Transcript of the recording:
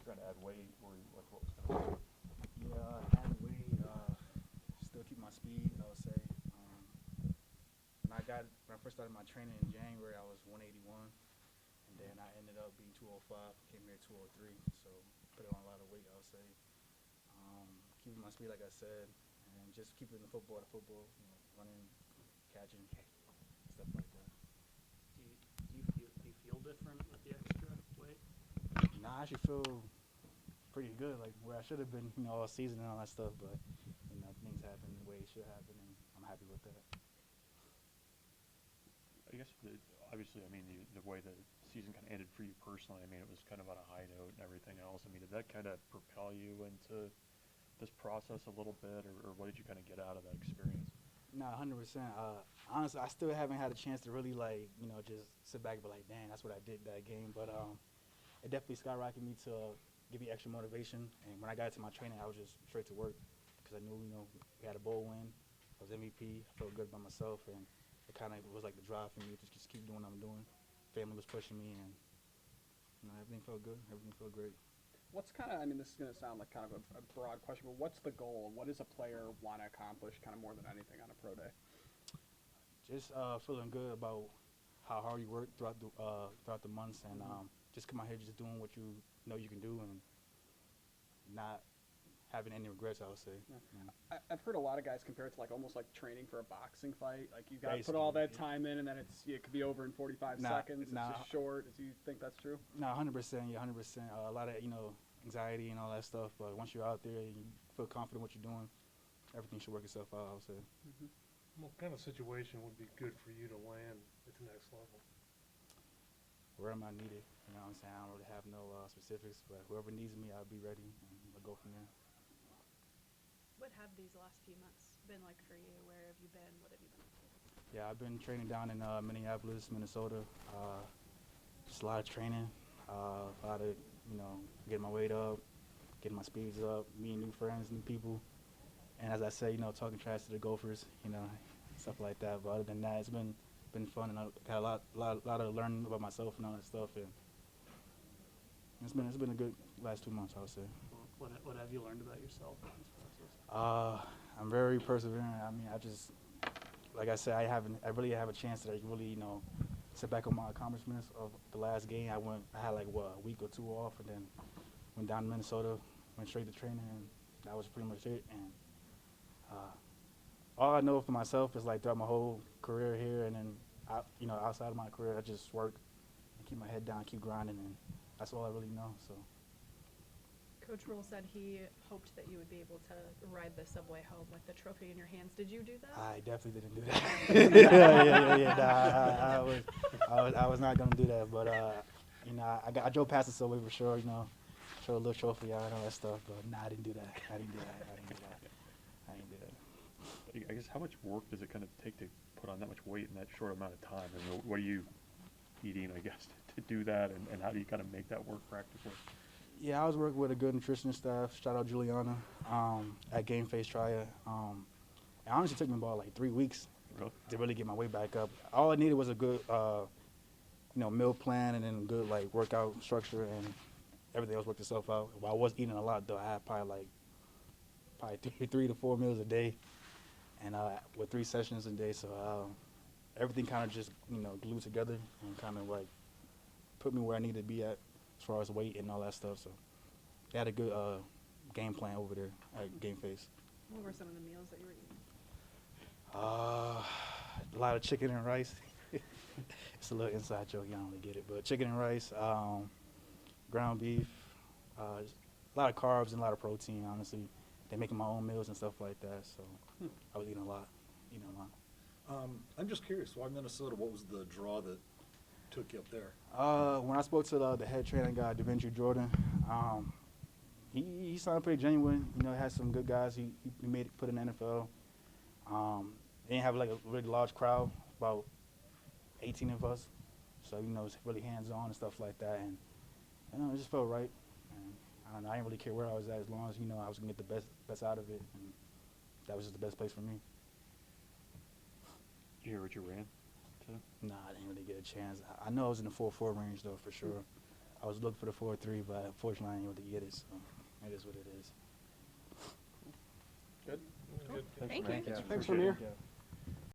trying to add weight, or what was kind of? Yeah, add weight, still keep my speed, I would say. When I first started my training in January, I was 181, and then I ended up being 205, came here 203, so put on a lot of weight, I would say. Keeping my speed, like I said, and just keeping the football to football, running, catching, stuff like that. Do you feel different with the extra weight? Nah, I actually feel pretty good, like where I should have been, all season and all that stuff, but, things happen the way it should happen, and I'm happy with that. I guess obviously, I mean, the way the season kind of ended for you personally, I mean, it was kind of on a high note and everything else. I mean, did that kind of propel you into this process a little bit, or what did you kind of get out of that experience? Nah, 100%. Honestly, I still haven't had a chance to really just sit back and be like, dang, that's what I did that game. But it definitely skyrocketed me to give me extra motivation. And when I got to my training, I was just straight to work because I knew, we had a bowl win. I was MVP. I felt good by myself, and it kind of was like the drive for me to just keep doing what I'm doing. Family was pushing me, and everything felt good. Everything felt great. What's kind of, I mean, this is going to sound like kind of a broad question, but what's the goal? What does a player want to accomplish kind of more than anything on a pro day? Just feeling good about how hard you work throughout the months, and just come out here just doing what you know you can do, and not having any regrets, I would say. Yeah. Yeah. I've heard a lot of guys compare it to like almost like training for a boxing fight. Like you got to put all that time in, and then it could be over in 45 seconds. It's just short. Do you think that's true? No, 100%. Yeah, 100%. A lot of anxiety and all that stuff, but once you're out there and you feel confident in what you're doing, everything should work itself out, I would say. Mm-hmm. What kind of situation would be good for you to land at the next level? Where am I needed? You know what I'm saying? I don't really have no specifics, but whoever needs me, I'll be ready, and I'll go from there. What have these last few months been like for you? Where have you been? What have you been up to? Yeah, I've been training down in Minneapolis, Minnesota. Just a lot of training, a lot of, getting my weight up, getting my speeds up, meeting new friends, new people. And as I say, talking trash to the Gophers, stuff like that. But other than that, it's been fun, and I got a lot of learning about myself and all that stuff. And it's been a good last 2 months, I would say. What have you learned about yourself in this process? I'm very perseverant. I mean, like I said, I really have a chance to really, sit back on my accomplishments of the last game. I had like a week or two off, and then went down to Minnesota, went straight to training, and that was pretty much it. And all I know for myself is like throughout my whole career here, and then outside of my career, I just work and keep my head down, keep grinding, and that's all I really know. So. Coach Rule said he hoped that you would be able to ride the subway home with the trophy in your hands. Did you do that? I definitely didn't do that. Yeah. I was not gonna do that, but I drove past the subway for sure. Throw a little trophy out and all that stuff. But nah, I didn't do that. I didn't do that. I guess how much work does it kind of take to put on that much weight in that short amount of time? I mean, what are you eating, I guess, to do that, and how do you kind of make that work practically? Yeah, I was working with a good nutritionist staff. Shout out Juliana at Game Face Triad. It honestly took me about like 3 weeks to really get my weight back up. All I needed was a good, meal plan, and then good like workout structure, and everything else worked itself out. But I was eating a lot though. I had probably 3 to 4 meals a day, and with 3 sessions a day. So everything kind of just glued together and kind of like put me where I needed to be at as far as weight and all that stuff. So they had a good game plan over there at Game Face. What were some of the meals that you were eating? A lot of chicken and rice. It's a little inside joke, y'all don't really get it. But chicken and rice, ground beef, a lot of carbs and a lot of protein, honestly. They're making my own meals and stuff like that. So I was eating a lot. I'm just curious, why Minnesota? What was the draw that took you up there? When I spoke to the head trainer guy, Devendra Jordan, he sounded pretty genuine. He had some good guys. He put in the NFL. They didn't have like a really large crowd, about 18 of us. So it's really hands-on and stuff like that. And it just felt right. And I don't know. I didn't really care where I was at as long as I was gonna get the best out of it, and that was just the best place for me. Did you hear what you ran to? Nah, I didn't really get a chance. I know I was in the 4.4 range though, for sure. I was looking for the 4-3, but unfortunately I ain't able to get it. So it is what it is. Good. Good. Thank you. Thanks, Rahmir.